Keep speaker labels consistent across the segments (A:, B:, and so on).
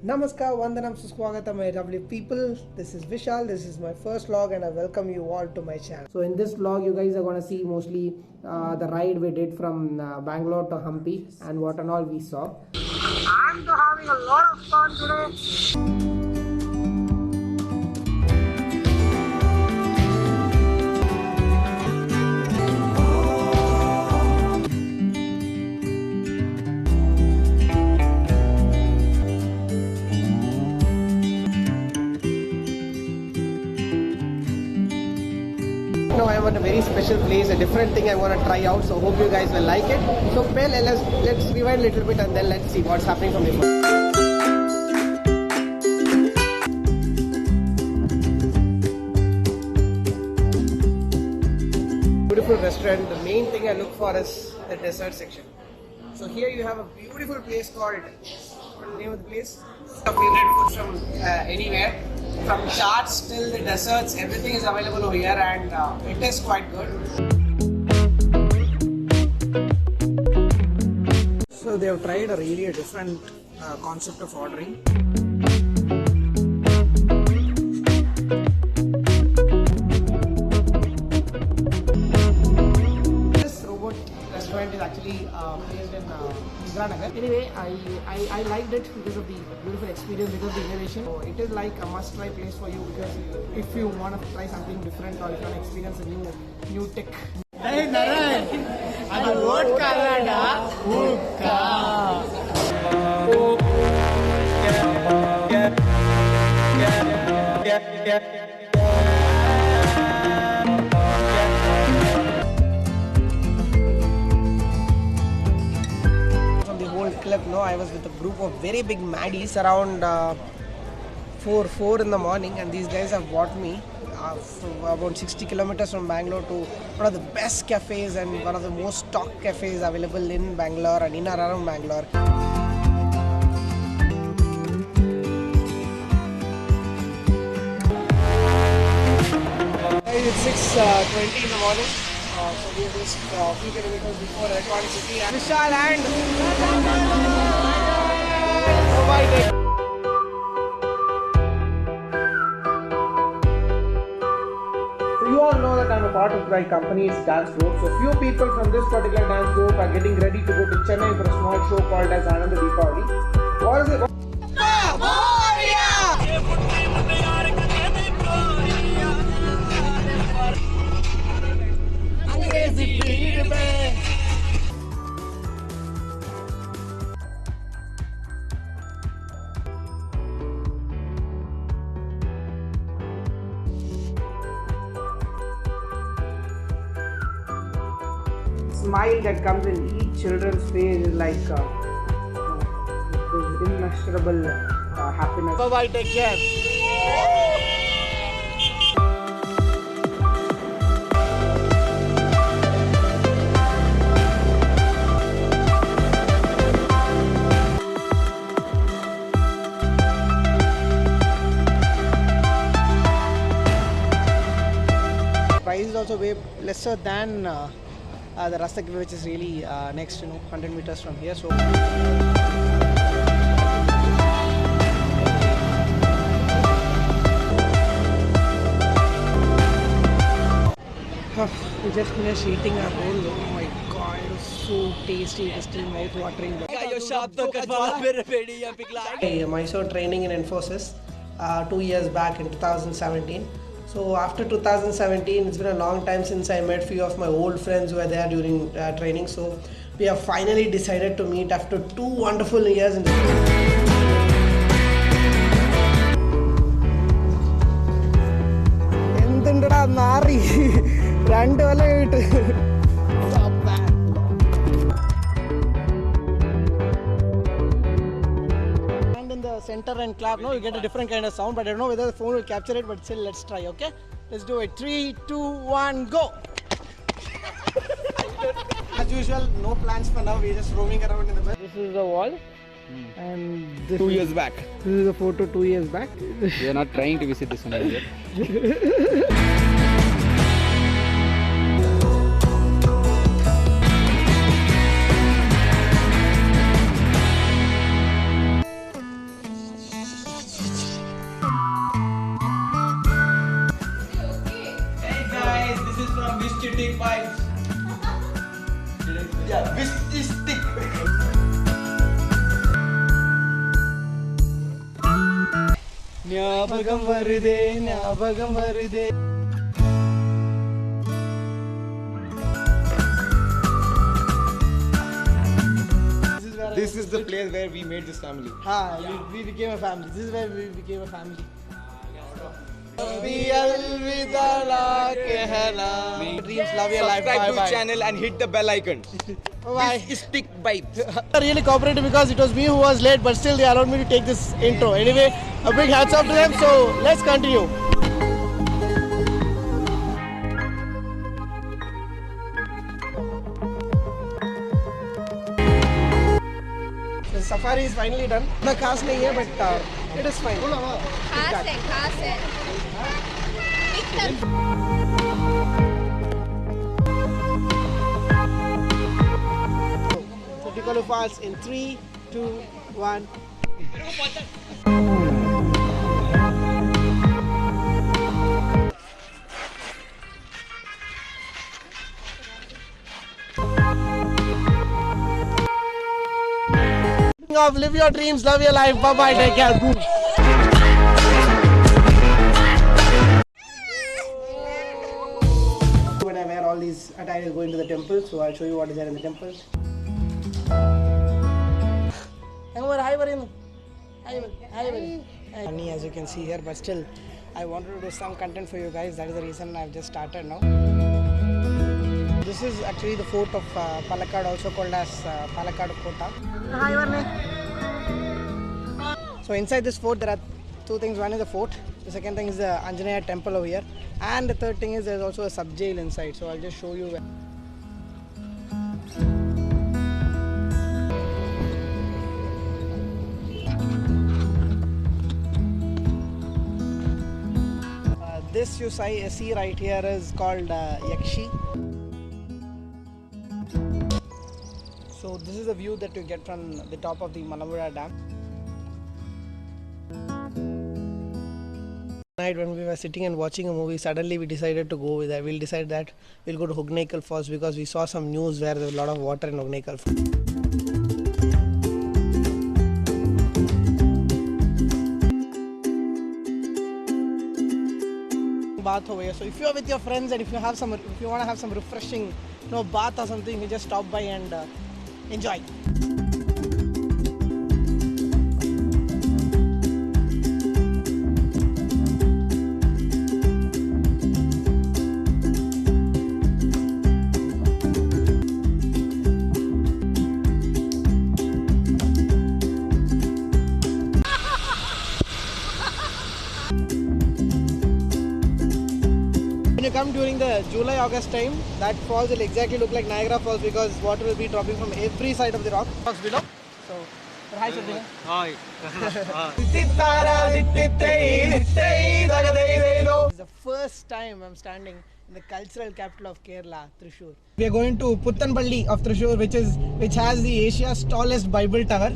A: Namaskar, Vandanam, Suswagatam, my lovely people. This is Vishal. This is my first vlog, and I welcome you all to my channel. So, in this vlog, you guys are gonna see mostly the ride we did from Bangalore to Hampi and what and all we saw. I'm having a lot of fun today. Now I'm at a very special place, a different thing I want to try out, so hope you guys will like it. So well, let's rewind a little bit and then let's see what's happening from here. Beautiful restaurant. The main thing I look for is the dessert section. So here you have a beautiful place called, what's the name of the place? A favorite food from anywhere. From chaats till the desserts, everything is available over here and it is quite good. So they have tried a really different concept of ordering. This robot restaurant is actually placed in Indranagar. Anyway, I liked it because of the beautiful experience, because of the innovation. So it is like a must-try place for you because if you want to try something different or if you want to experience a new tech. Hey Narayan, adu vote kallada Club. No, I was with a group of very big maddies around 4 in the morning, and these guys have brought me about 60 kilometers from Bangalore to one of the best cafes and one of the most stocked cafes available in Bangalore and in or around Bangalore. It's 6:20 in the morning. So we are just a few kilometers before Electronic City. Vishal and Mobile. So you all know that I'm a part of my company's dance group. So few people from this particular dance group are getting ready to go to Chennai for a small show called as Ananda Deepavali. What is it? Smile that comes in each children's face is like immeasurable happiness. Bye bye, take care. Price is also way lesser than the Rasta Cafe, which is really next, 100 meters from here. So we just finished eating our bowl. Oh my god, it was so tasty. It was still mouth watering. I Mysore training in Infosys 2 years back in 2017. So after 2017, it's been a long time since I met few of my old friends who were there during training. So we have finally decided to meet after 2 wonderful years. Endundra Nari, center and clap, no, you get a different kind of sound, but I don't know whether the phone will capture it, but still let's try. Okay, let's do it. 3, 2, 1, go. As usual, no plans for now. We're just roaming around in the bed. This is the wall, and this
B: 2 years back.
A: This is a photo 2 years back.
B: We are not trying to visit this one yet.
C: ஞாபகம் வருதே ஞாபகம் வருதே.
D: This is the place where we made this family.
C: We became a family. This is where we became a family. Dreams, love your life.
D: Subscribe to
C: Bye-bye.
D: channel and hit the bell icon.
C: Bye.
D: This is Stick Vibes.
C: Really cooperative because it was me who was late, but still they allowed me to take this intro. Anyway, a big hats off to them. So let's continue. The safari is finally done. The cars nahi hai, but it is fine.
E: खास है एकदम
C: So Piccolo Falls in 3, 2, 1. Live your dreams, love your life. Bye bye. Take care. Boom. When I wear all these attires going to the temple, so I'll show you what is there in the temple. Hi, Varun. Hi, Funny as you can see here, but still, I wanted to do some content for you guys. That is the reason I've just started now. This is actually the fort of Palakkad, also called as Palakkad Kota. Hi, Varun. So inside this fort, there are two things. One is the fort. The second thing is the Anjaneya temple over here. And the third thing is there's also a sub-jail inside. So I'll just show you. This you see right here is called Yakshi. So this is the view that you get from the top of the Malampuzha Dam. Night when we were sitting and watching a movie, suddenly we decided to go with that. We'll decide that we'll go to Hogeneckal Falls because we saw some news where there was a lot of water in Hogeneckal Falls. Bath over here. So if you are with your friends and if you want to have some refreshing, bath or something, you just stop by and enjoy. When you come during the July-August time, that falls will exactly look like Niagara Falls because water will be dropping from every side of the rocks below. So, hi Satyam. Hi. This is the first time I'm standing in the cultural capital of Kerala, Thrissur. We are going to Puttanpalli of Thrissur, which has the Asia's tallest Bible tower.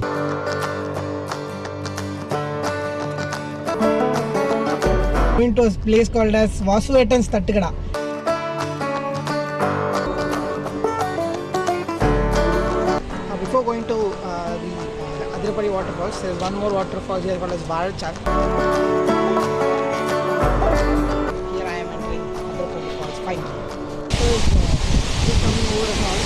C: Going to a place called as Vasuvetan's Tattukada. Before going to the Adirapalli waterfalls, there is one more waterfall here called as Varachar. Here I am entering Adirapalli Falls. Fine. So it's coming over a falls.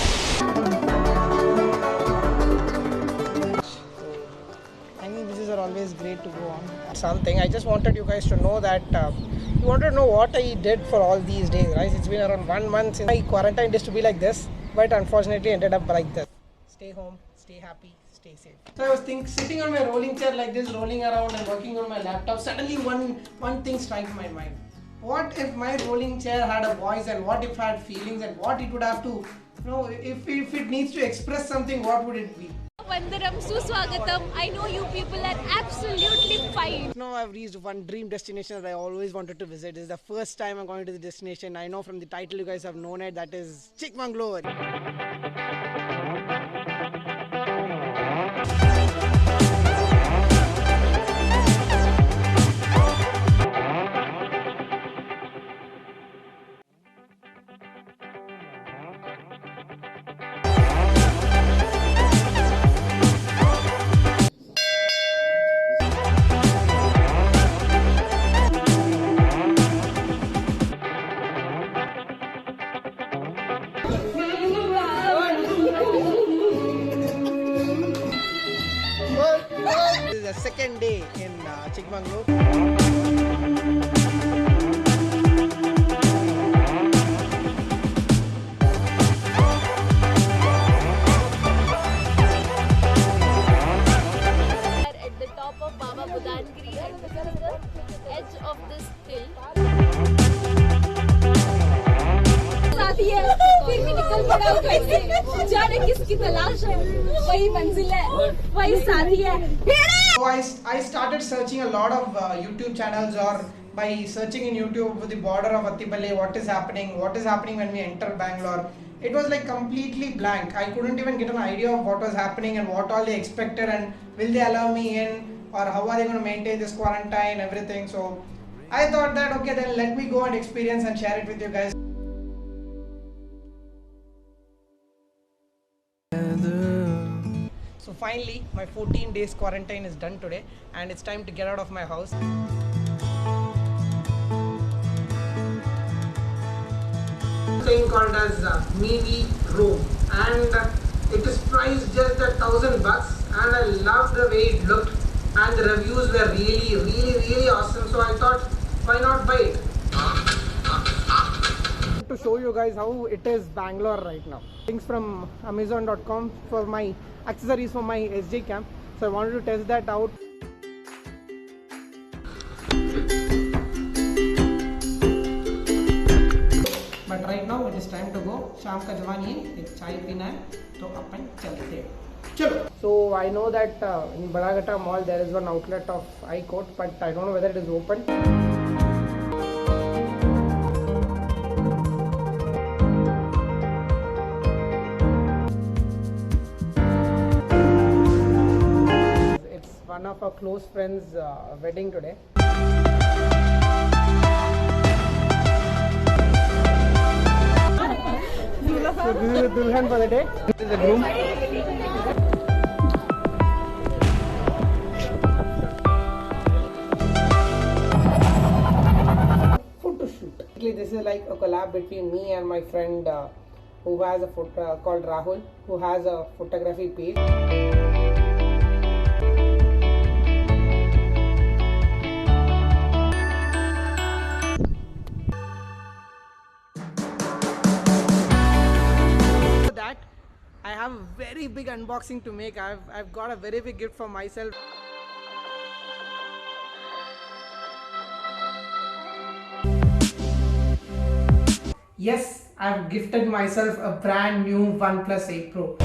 C: Hanging beaches are always great to go on. Something I just wanted you guys to know that you wanted to know what I did for all these days, right? It's been around 1 month since my quarantine used to be like this, but unfortunately ended up like this. Stay home, stay happy, stay safe. So I was sitting on my rolling chair like this, rolling around and working on my laptop. Suddenly one thing struck my mind. What if my rolling chair had a voice, and what if it had feelings, and what it would have to, if it needs to express something, what would it be?
E: Vandaram, Suswagatam. I know you people are absolutely fine.
C: Now I've reached one dream destination that I always wanted to visit. This is the first time I'm going to the destination. I know from the title you guys have known it, that is Chikmagalur. second day in Chikmagalur.
E: At the top of Baba Budangiri and this is the edge of this hill. साथी है फिर भी निकल पड़ा कैसे जाने किसकी तलाश है वही मंजिल है वही साथी है
C: So I started searching a lot of YouTube channels, or by searching in YouTube with the border of Attipalli, what is happening when we enter Bangalore. It was like completely blank. I couldn't even get an idea of what was happening and what all they expected, and will they allow me in, or how are they going to maintain this quarantine, everything. So I thought that okay, then let me go and experience and share it with you guys. So finally, my 14 days quarantine is done today, and it's time to get out of my house. Thing called as Mivi Room, and it is priced just $1,000, and I loved the way it looked, and the reviews were really awesome. So I thought, why not buy it? To show you guys how it is Bangalore right now. Things from Amazon.com for my accessories for my SJ cam. So I wanted to test that out. But right now it is time to go. Sham ka jawani hai, ek chai pina hai, to अपन चलते हैं. Chalo. So I know that in Badaghatta Mall there is one outlet of iQoat, but I don't know whether it is open. One of our close friends' wedding today. So this is the Dulhan for the day. This is the groom. Photo shoot. Basically, this is like a collab between me and my friend who has a photo called Rahul, who has a photography page. I have a very big unboxing to make. I've got a very big gift for myself. Yes, I've gifted myself a brand new OnePlus 8 Pro.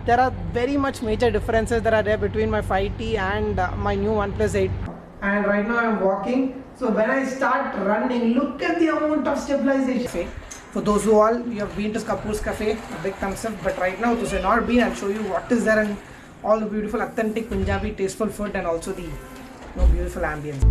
C: There are very much major differences that are there between my 5T and my new OnePlus 8. And right now I'm walking. So when I start running, look at the amount of stabilization. For those who all you have been to Kapoor's Cafe, a big thumbs up. But right now, those who have not been, I'll show you what is there and all the beautiful, authentic Punjabi, tasteful food, and also the beautiful ambience.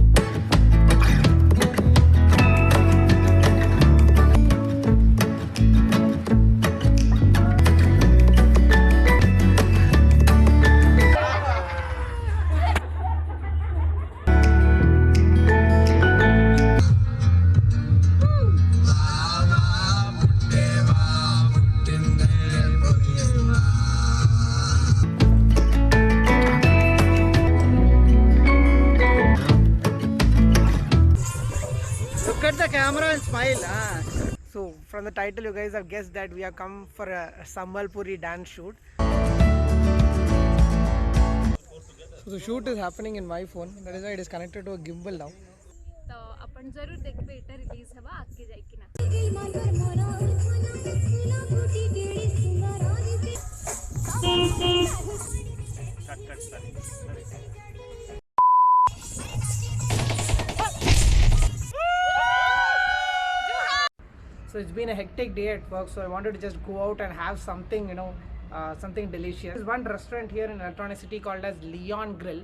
C: Look at the camera and smile. So from the title, you guys have guessed that we have come for a Sambalpuri dance shoot. So the shoot is happening in my phone. That is why it is connected to a gimbal now.
E: तो अपन जरूर देखबे एटा release हवा आके जाई कि ना
C: So it's been a hectic day at work, so I wanted to just go out and have something, something delicious. There's one restaurant here in Electronic City called as Leon Grill.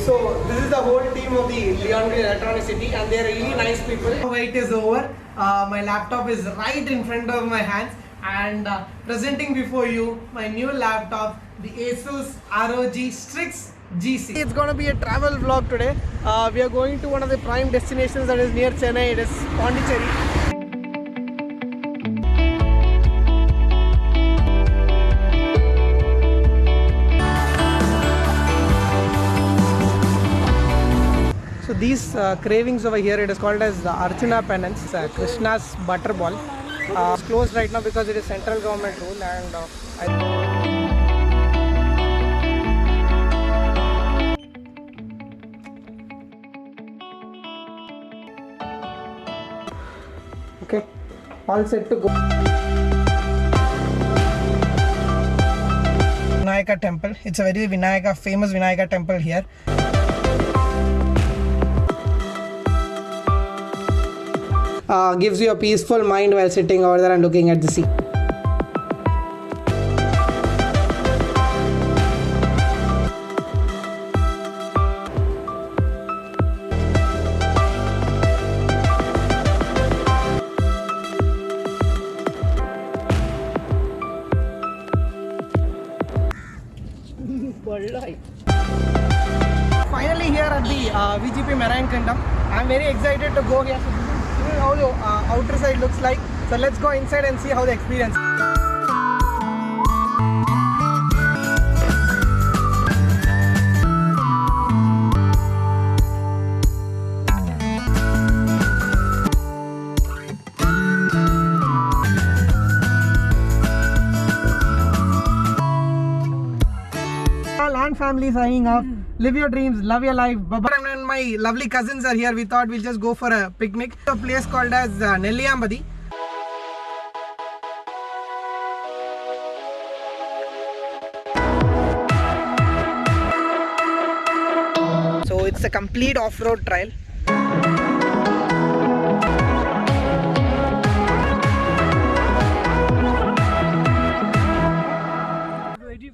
C: So this is the whole team of the Leon Green Electronic City, and they're really nice people. Wait is over. My laptop is right in front of my hands, and presenting before you my new laptop, the Asus ROG Strix GC. It's gonna be a travel vlog today. We are going to one of the prime destinations that is near Chennai. It is Pondicherry. So these cravings over here, it is called as the Archana penance, Krishna's butterball. It's closed right now because it is central government rule, and okay, all set to go. Vinayaka temple. It's a very famous Vinayaka temple here. Gives you a peaceful mind while sitting over there and looking at the sea. Finally here at the VGP Marine Kingdom. I'm very excited to go here. So this is how the outer side looks like. So let's go inside and see how the experience. Land family signing off. Live your dreams, love your life. Bye-bye. And my lovely cousins are here. We thought we'll just go for a picnic. A place called as Nelliyambadi. So it's a complete off-road trail.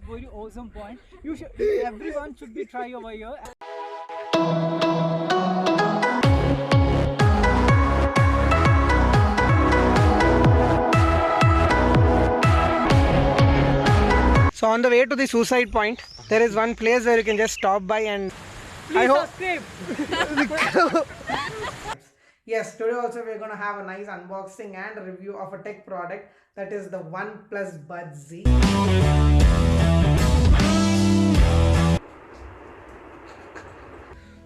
F: Very awesome point. Everyone should be try over here.
C: So on the way to the suicide point, there is one place where you can just stop by and
F: Please subscribe.
C: Yes, today also we're gonna have a nice unboxing and review of a tech product, that is the OnePlus Buds Z.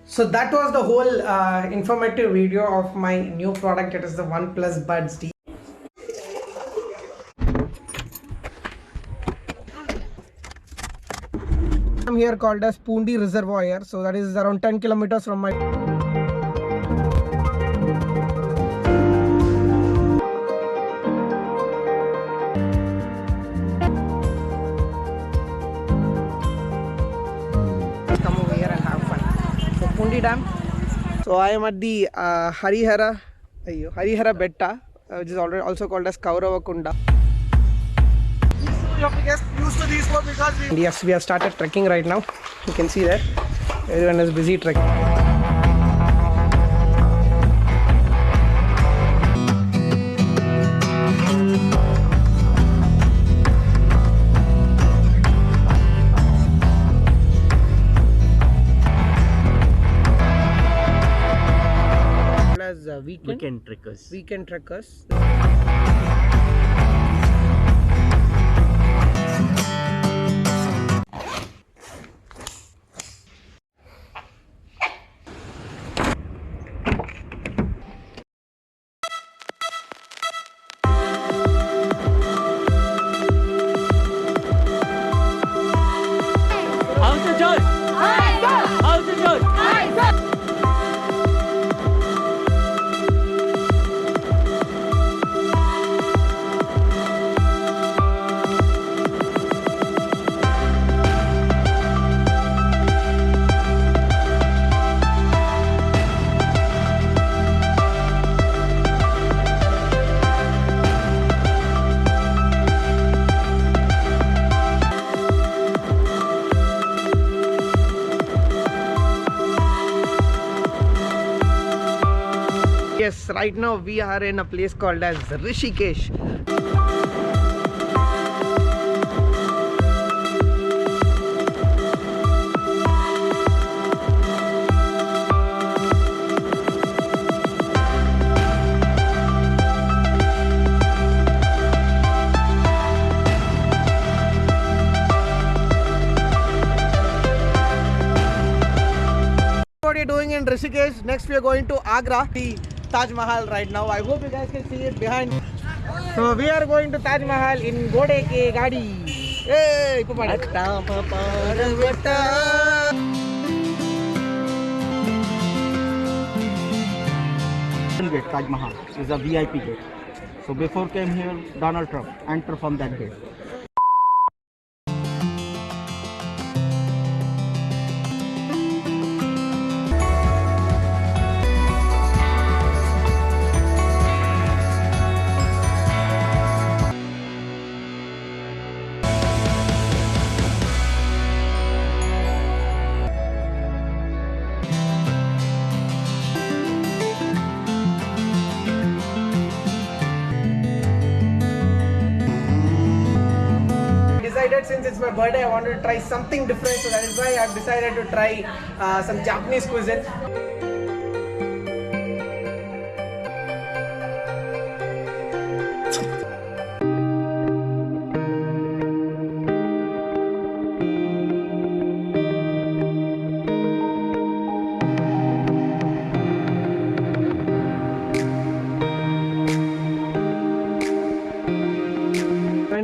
C: So that was the whole informative video of my new product. It is the OnePlus Buds Z. I'm here called as Pundi Reservoir, so that is around 10 kilometers from my come over here and have fun. So Pundi Dam. So I am at the Harihara Betta, which is also called as Kaurava Kunda. You have to get used to these because yes, we have started trekking right now. You can see that everyone is busy trekking. As weekend trekkers.
F: How's the judge? How's the judge?
C: yes, right now we are in a place called as Rishikesh. What you're doing in Rishikesh? Next we are going to Agra, the Taj Mahal right now. I hope you guys can see it behind. So we are going to Taj Mahal in Gode Ke Gadi. Hey,
G: Gate, Taj Mahal is a VIP gate. So before came here Donald Trump, enter from that gate.
C: Since it's my birthday, I wanted to try something different, so that is why I've decided to try some Japanese cuisine.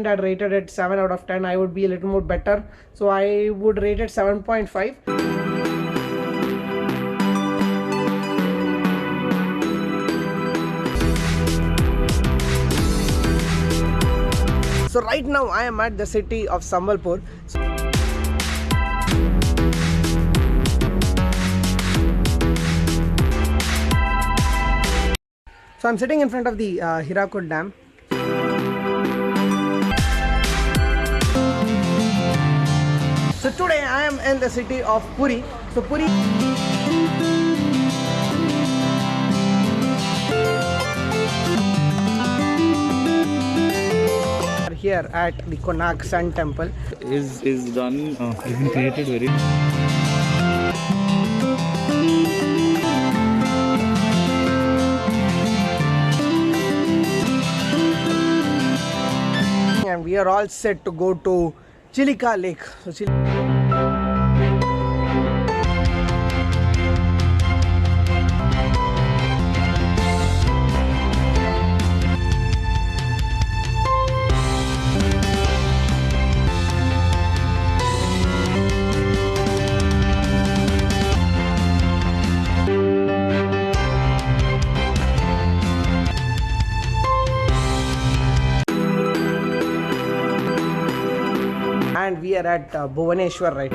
C: I'd rated it 7 out of 10. I would be a little more better, so I would rate it 7.5. So right now I am at the city of Sambalpur. So I'm sitting in front of the Hirakud Dam. So today I am in the city of Puri. So Puri are here at the Konark Sun Temple.
B: Is done. Has been created very.
C: And we are all set to go to Chilika Lake. So and we are at Bhubaneswar right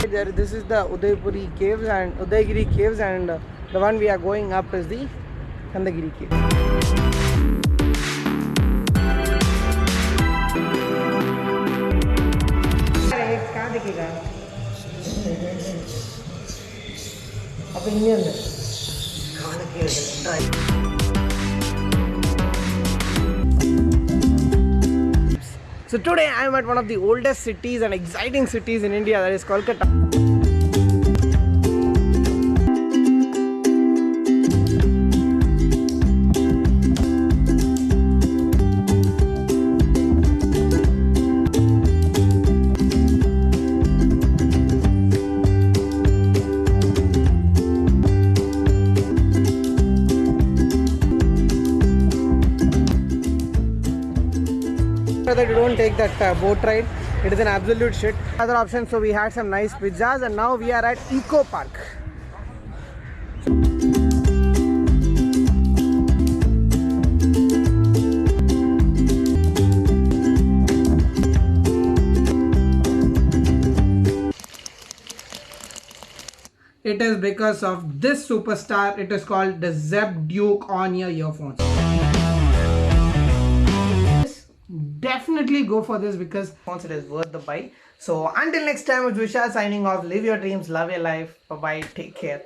C: there. This is the Udaipuri caves and Udaigiri caves, and the one we are going up is the Kandagiri cave. So today I am at one of the oldest cities and exciting cities in India, that is Kolkata. That you don't take that boat ride, it is an absolute shit. Other options, so we had some nice pizzas and now we are at Eco Park. It is because of this superstar. It is called the Zeb Duke on-ear earphones. Definitely go for this because it is worth the buy. So until next time, it's Vishal signing off. Live your dreams, love your life. Bye bye, take care.